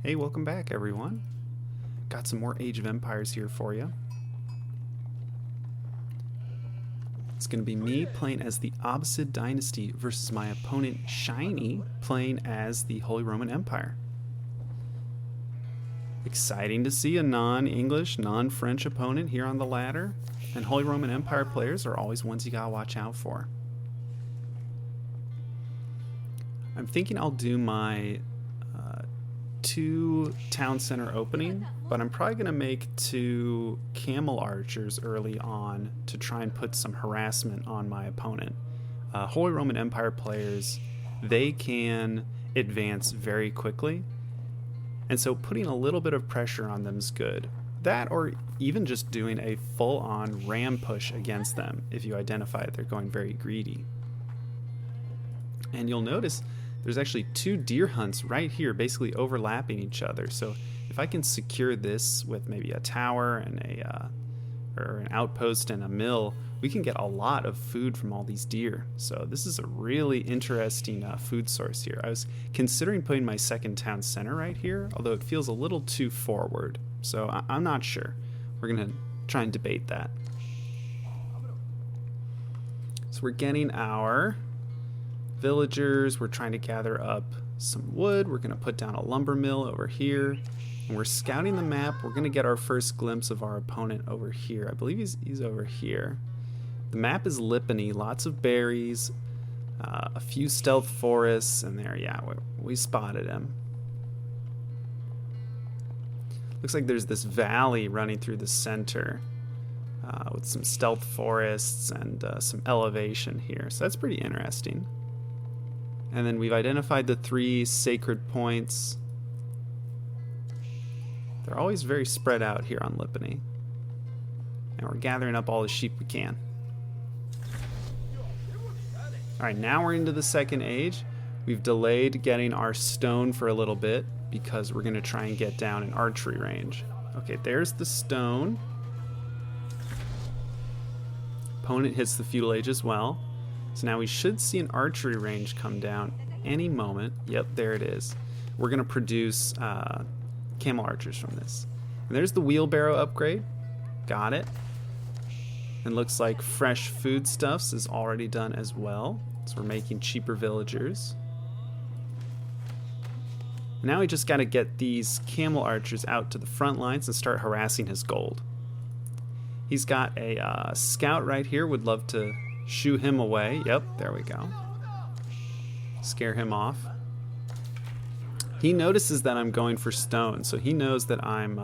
Hey, welcome back everyone. Got some more Age of Empires here for you. It's going to be me playing as the Abbasid Dynasty versus my opponent Shiny playing as the Holy Roman Empire. Exciting to see a non-English, non-French opponent here on the ladder, and Holy Roman Empire players are always ones you gotta watch out for. I'm thinking I'll do my 2 town center opening, but I'm probably going to make 2 camel archers early on to try and put some harassment on my opponent. Holy Roman Empire players, they can advance very quickly, and so putting a little bit of pressure on them is good. That, or even just doing a full-on ram push against them if you identify they're going very greedy. And you'll notice there's actually 2 deer hunts right here basically overlapping each other. So if I can secure this with maybe a tower and or an outpost and a mill, we can get a lot of food from all these deer. So this is a really interesting food source here. I was considering putting my second town center right here, although it feels a little too forward. So I'm not sure. We're going to try and debate that. So we're getting our villagers. We're trying to gather up some wood. We're going to put down a lumber mill over here, and we're scouting the map. We're going to get our first glimpse of our opponent over here. I believe he's over here. The map is Lipany, lots of berries, a few stealth forests, and there, yeah, we spotted him. Looks like there's this valley running through the center with some stealth forests and some elevation here, so that's pretty interesting. And then we've identified the 3 sacred points. They're always very spread out here on Lipany. And we're gathering up all the sheep we can. Alright, now we're into the second age. We've delayed getting our stone for a little bit because we're going to try and get down in archery range. Okay, there's the stone. Opponent hits the feudal age as well. So now we should see an archery range come down any moment. Yep, there it is. We're going to produce camel archers from this. And there's the wheelbarrow upgrade. Got it. And looks like fresh foodstuffs is already done as well. So we're making cheaper villagers. Now we just got to get these camel archers out to the front lines and start harassing his gold. He's got a scout right here. Would love to shoo him away. Yep, there we go. Scare him off. He notices that I'm going for stone, so he knows that I'm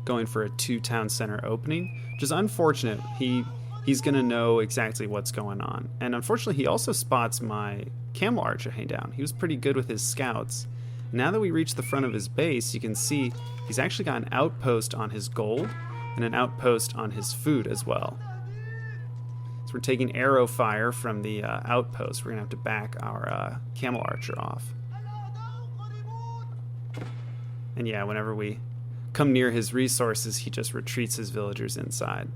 going for a 2 town center opening, which is unfortunate. He's going to know exactly what's going on. And unfortunately, he also spots my camel archer hang down. He was pretty good with his scouts. Now that we reach the front of his base, you can see he's actually got an outpost on his gold and an outpost on his food as well. We're taking arrow fire from the outpost. We're going to have to back our camel archer off. And yeah, whenever we come near his resources, he just retreats his villagers inside.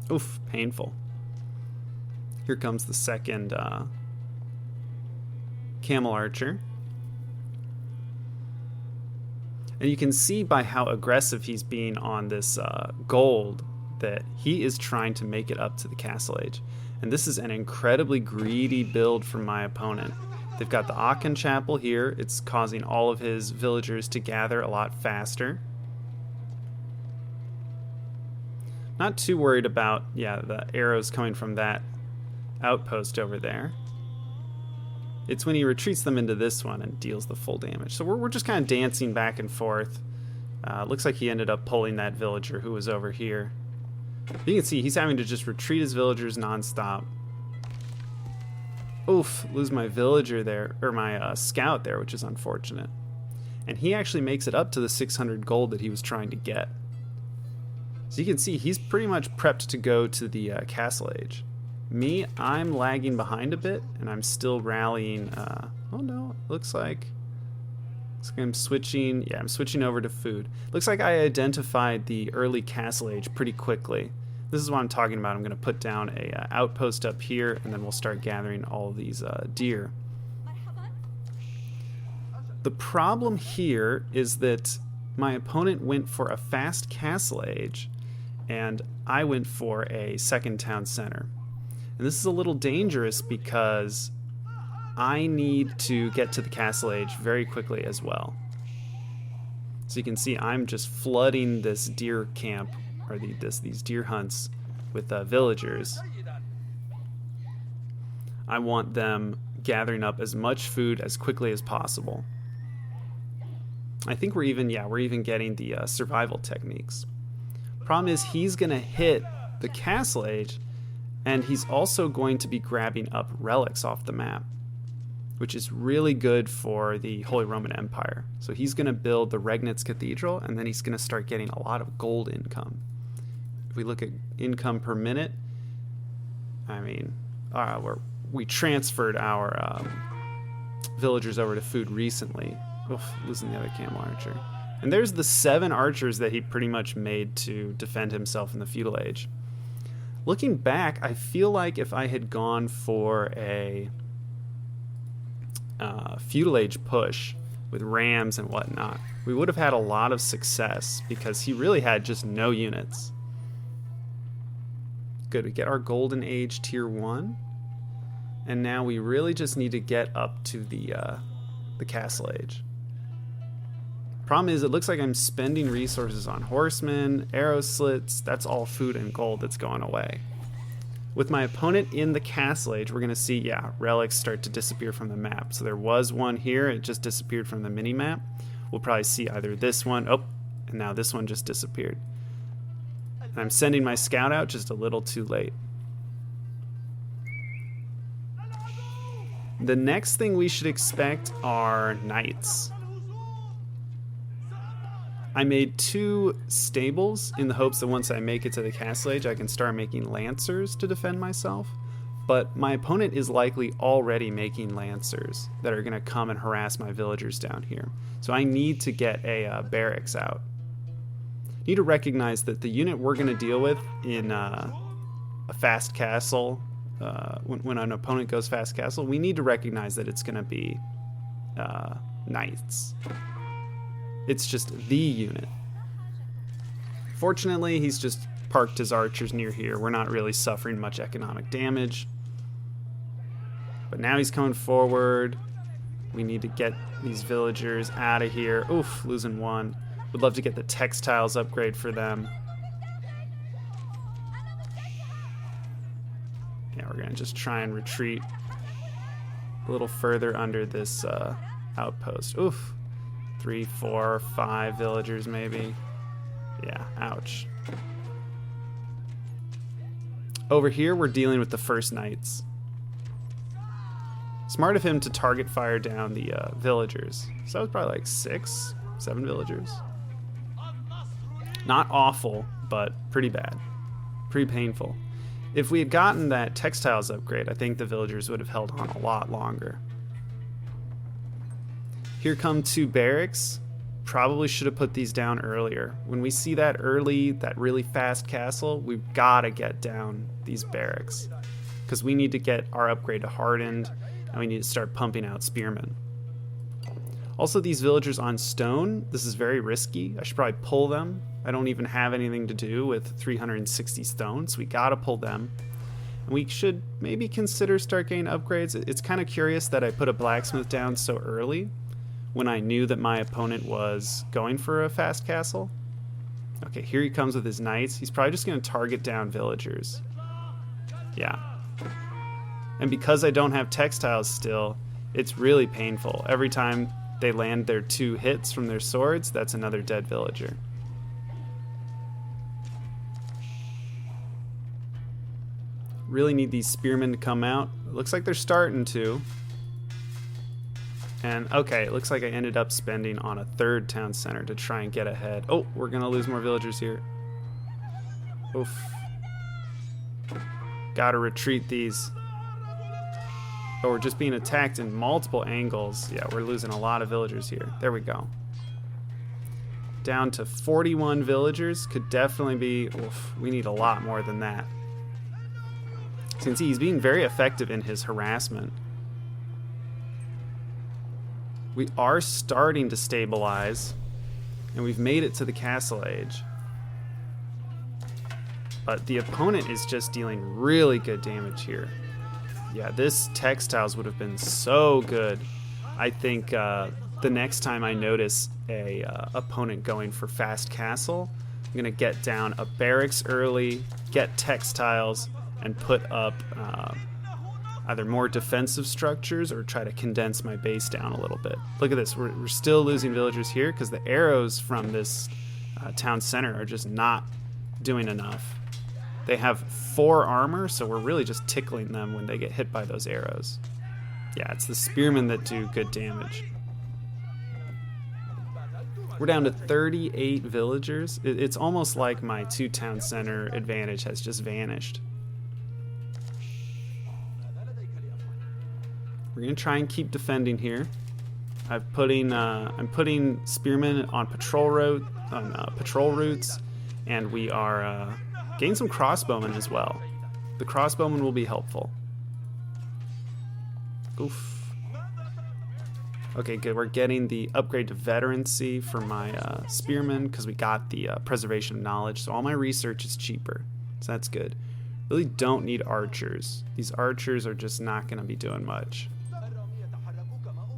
Oof, painful. Here comes the second camel archer. And you can see by how aggressive he's being on this gold that he is trying to make it up to the castle age. And this is an incredibly greedy build from my opponent. They've got the Aachen Chapel here. It's causing all of his villagers to gather a lot faster. Not too worried about, yeah, the arrows coming from that outpost over there. It's when he retreats them into this one and deals the full damage. So we're just kind of dancing back and forth. Looks like he ended up pulling that villager who was over here. You can see he's having to just retreat his villagers nonstop. Oof, lose my villager there, or my scout there, which is unfortunate. And he actually makes it up to the 600 gold that he was trying to get. So you can see he's pretty much prepped to go to the castle age. Me, I'm lagging behind a bit, and I'm still rallying. Oh no, looks like I'm switching. Yeah, I'm switching over to food. Looks like I identified the early castle age pretty quickly. This is what I'm talking about. I'm going to put down a outpost up here, and then we'll start gathering all of these deer. The problem here is that my opponent went for a fast castle age, and I went for a second town center. And this is a little dangerous because I need to get to the castle age very quickly as well. So you can see I'm just flooding this deer camp, or these deer hunts, with villagers. I want them gathering up as much food as quickly as possible. I think we're even getting the survival techniques. Problem is, he's gonna hit the castle age, and he's also going to be grabbing up relics off the map, which is really good for the Holy Roman Empire. So he's going to build the Regnitz Cathedral, and then he's going to start getting a lot of gold income. If we look at income per minute, I mean, we transferred our villagers over to food recently. Oof, losing the other camel archer. And there's the 7 archers that he pretty much made to defend himself in the feudal age. Looking back, I feel like if I had gone for a feudal age push with rams and whatnot, we would have had a lot of success because he really had just no units. Good, we get our golden age tier 1, and now we really just need to get up to the castle age. Problem is, it looks like I'm spending resources on horsemen, arrow slits. That's all food and gold that's going away. With my opponent in the castle age, we're going to see, relics start to disappear from the map. So there was one here, it just disappeared from the mini-map. We'll probably see either this one, and now this one just disappeared. And I'm sending my scout out just a little too late. The next thing we should expect are knights. I made 2 stables in the hopes that once I make it to the castle age, I can start making lancers to defend myself. But my opponent is likely already making lancers that are going to come and harass my villagers down here. So I need to get a barracks out. Need to recognize that the unit we're going to deal with in a fast castle, when an opponent goes fast castle, we need to recognize that it's going to be knights. It's just the unit. Fortunately, he's just parked his archers near here. We're not really suffering much economic damage. But now he's coming forward. We need to get these villagers out of here. Oof, losing 1. Would love to get the textiles upgrade for them. Yeah, we're gonna just try and retreat a little further under this outpost. Oof. 3, 4, 5 villagers maybe. Yeah, ouch. Over here, we're dealing with the first knights. Smart of him to target fire down the villagers. So that was probably like 6, 7 villagers. Not awful, but pretty bad. Pretty painful. If we had gotten that textiles upgrade, I think the villagers would have held on a lot longer. Here come 2 barracks. Probably should have put these down earlier. When we see that really fast castle, we've got to get down these barracks. Because we need to get our upgrade to hardened, and we need to start pumping out spearmen. Also, these villagers on stone, this is very risky. I should probably pull them. I don't even have anything to do with 360 stone, so we got to pull them. And we should maybe consider start getting upgrades. It's kind of curious that I put a blacksmith down so early, when I knew that my opponent was going for a fast castle. Okay, here he comes with his knights. He's probably just going to target down villagers. Yeah. And because I don't have textiles still, it's really painful. Every time they land their 2 hits from their swords, that's another dead villager. Really need these spearmen to come out. It looks like they're starting to. And okay, it looks like I ended up spending on a 3rd town center to try and get ahead. Oh, we're gonna lose more villagers here. Oof. Gotta retreat these. Oh, we're just being attacked in multiple angles. Yeah, we're losing a lot of villagers here. There we go. Down to 41 villagers. Could definitely be, oof, we need a lot more than that. You can see he's being very effective in his harassment. We are starting to stabilize, and we've made it to the castle age. But the opponent is just dealing really good damage here. Yeah, this textiles would have been so good. I think the next time I notice a opponent going for fast castle, I'm going to get down a barracks early, get textiles, and put up either more defensive structures or try to condense my base down a little bit. Look at this. We're still losing villagers here because the arrows from this town center are just not doing enough. They have 4 armor, so we're really just tickling them when they get hit by those arrows. Yeah, it's the spearmen that do good damage. We're down to 38 villagers. It's almost like my 2-town center advantage has just vanished. We're gonna try and keep defending here. I'm putting spearmen on patrol routes, and we are getting some crossbowmen as well. The crossbowmen will be helpful. Oof. Okay, good. We're getting the upgrade to veterancy for my spearmen because we got the preservation of knowledge. So all my research is cheaper. So that's good. Really don't need archers. These archers are just not going to be doing much.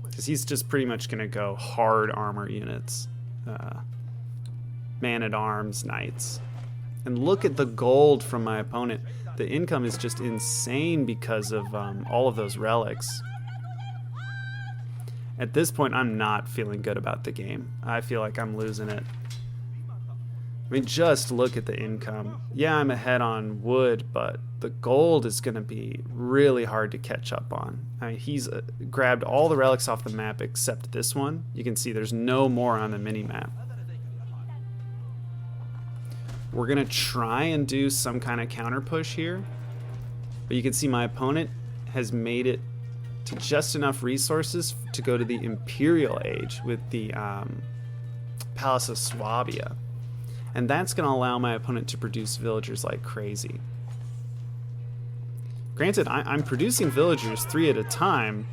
Because he's just pretty much going to go hard armor units. Man-at-arms, knights. And look at the gold from my opponent. The income is just insane because of all of those relics. At this point, I'm not feeling good about the game. I feel like I'm losing it. I mean, just look at the income. Yeah, I'm ahead on wood, but the gold is going to be really hard to catch up on. I mean, he's grabbed all the relics off the map except this one. You can see there's no more on the mini-map. We're going to try and do some kind of counter push here. But you can see my opponent has made it to just enough resources to go to the Imperial Age with the Palace of Swabia. And that's going to allow my opponent to produce villagers like crazy. Granted, I'm producing villagers 3 at a time,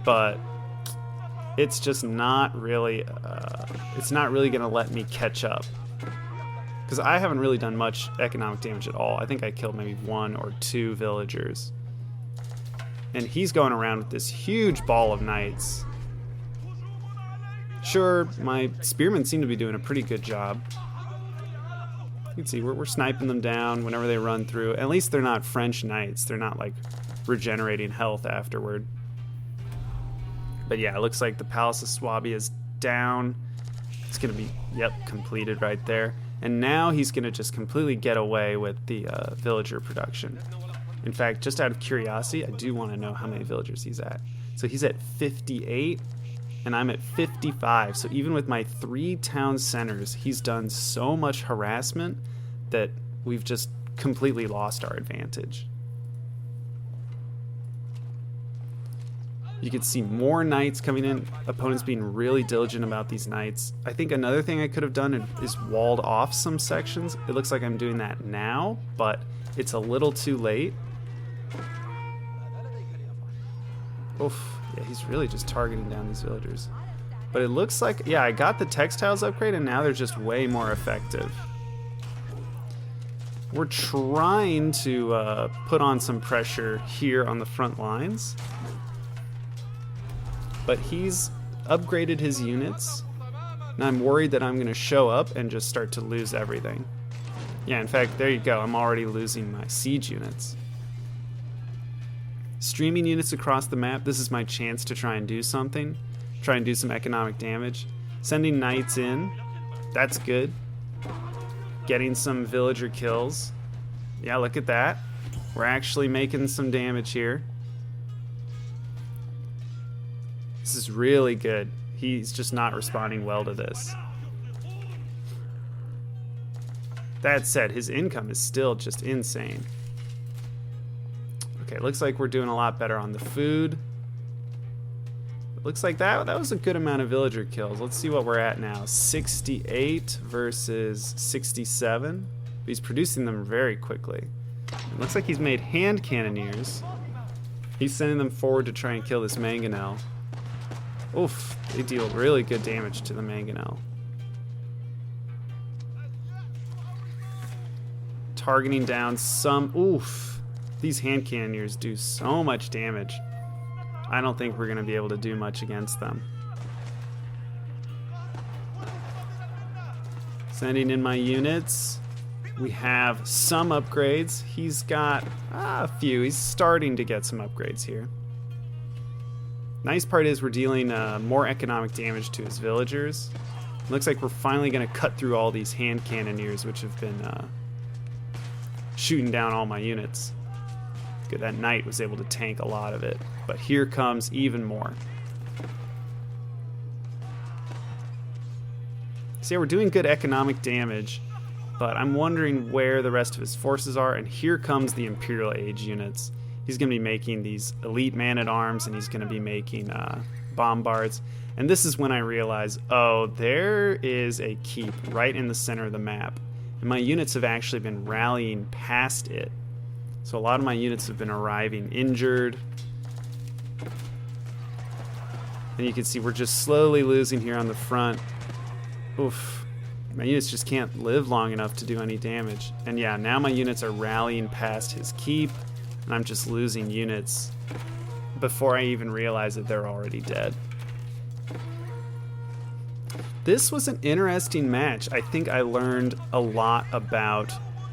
but it's just not really, going to let me catch up. Because I haven't really done much economic damage at all. I think I killed maybe 1 or 2 villagers. And he's going around with this huge ball of knights. Sure, my spearmen seem to be doing a pretty good job. You can see we're sniping them down whenever they run through. At least they're not French knights. They're not like regenerating health afterward. But yeah, it looks like the Palace of Swabia is down. It's going to be, yep, completed right there. And now he's going to just completely get away with the villager production. In fact, just out of curiosity, I do want to know how many villagers he's at. So he's at 58, and I'm at 55. So even with my 3 town centers, he's done so much harassment that we've just completely lost our advantage. You can see more knights coming in, opponents being really diligent about these knights. I think another thing I could have done is walled off some sections. It looks like I'm doing that now, but it's a little too late. Oof, yeah, he's really just targeting down these villagers. But it looks like, yeah, I got the textiles upgrade and now they're just way more effective. We're trying to put on some pressure here on the front lines. But he's upgraded his units, and I'm worried that I'm going to show up and just start to lose everything. Yeah, in fact, there you go. I'm already losing my siege units. Streaming units across the map. This is my chance to try and do something. Try and do some economic damage. Sending knights in. That's good. Getting some villager kills. Yeah, look at that. We're actually making some damage here. This is really good. He's just not responding well to this. That said, his income is still just insane. Okay, looks like we're doing a lot better on the food. Looks like that was a good amount of villager kills. Let's see what we're at now. 68 versus 67. He's producing them very quickly. It looks like he's made hand cannoneers. He's sending them forward to try and kill this mangonel. Oof, they deal really good damage to the mangonel. Targeting down some... Oof. These hand cannoneers do so much damage. I don't think we're going to be able to do much against them. Sending in my units. We have some upgrades. He's got a few. He's starting to get some upgrades here. Nice part is we're dealing more economic damage to his villagers. Looks like we're finally going to cut through all these hand cannoneers, which have been shooting down all my units. Good, that knight was able to tank a lot of it. But here comes even more. See, we're doing good economic damage, but I'm wondering where the rest of his forces are, and here comes the Imperial Age units. He's going to be making these elite man-at-arms, and he's going to be making bombards. And this is when I realize, oh, there is a keep right in the center of the map. And my units have actually been rallying past it. So a lot of my units have been arriving injured. And you can see we're just slowly losing here on the front. Oof. My units just can't live long enough to do any damage. And yeah, now my units are rallying past his keep. And I'm just losing units before I even realize that they're already dead. This was an interesting match. I think I learned a lot about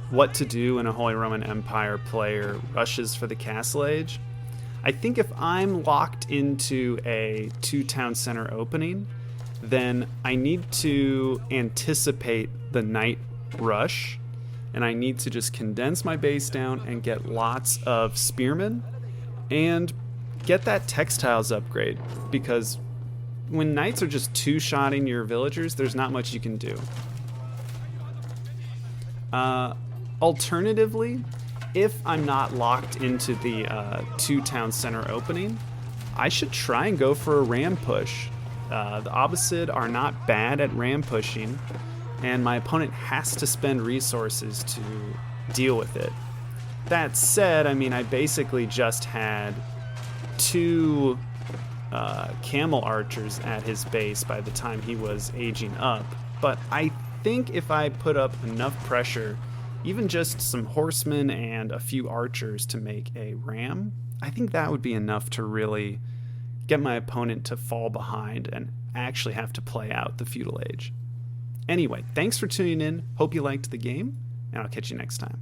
what to do when a Holy Roman Empire player rushes for the Castle Age. I think if I'm locked into a 2-town center opening, then I need to anticipate the night rush, and I need to just condense my base down and get lots of spearmen and get that textiles upgrade, because when knights are just two-shotting your villagers, there's not much you can do. Alternatively, if I'm not locked into the 2-town center opening, I should try and go for a ram push. The Abbasid are not bad at ram pushing, and my opponent has to spend resources to deal with it. That said, I mean, I basically just had 2 camel archers at his base by the time he was aging up. But I think if I put up enough pressure, even just some horsemen and a few archers to make a ram, I think that would be enough to really get my opponent to fall behind and actually have to play out the feudal age. Anyway, thanks for tuning in. Hope you liked the game, and I'll catch you next time.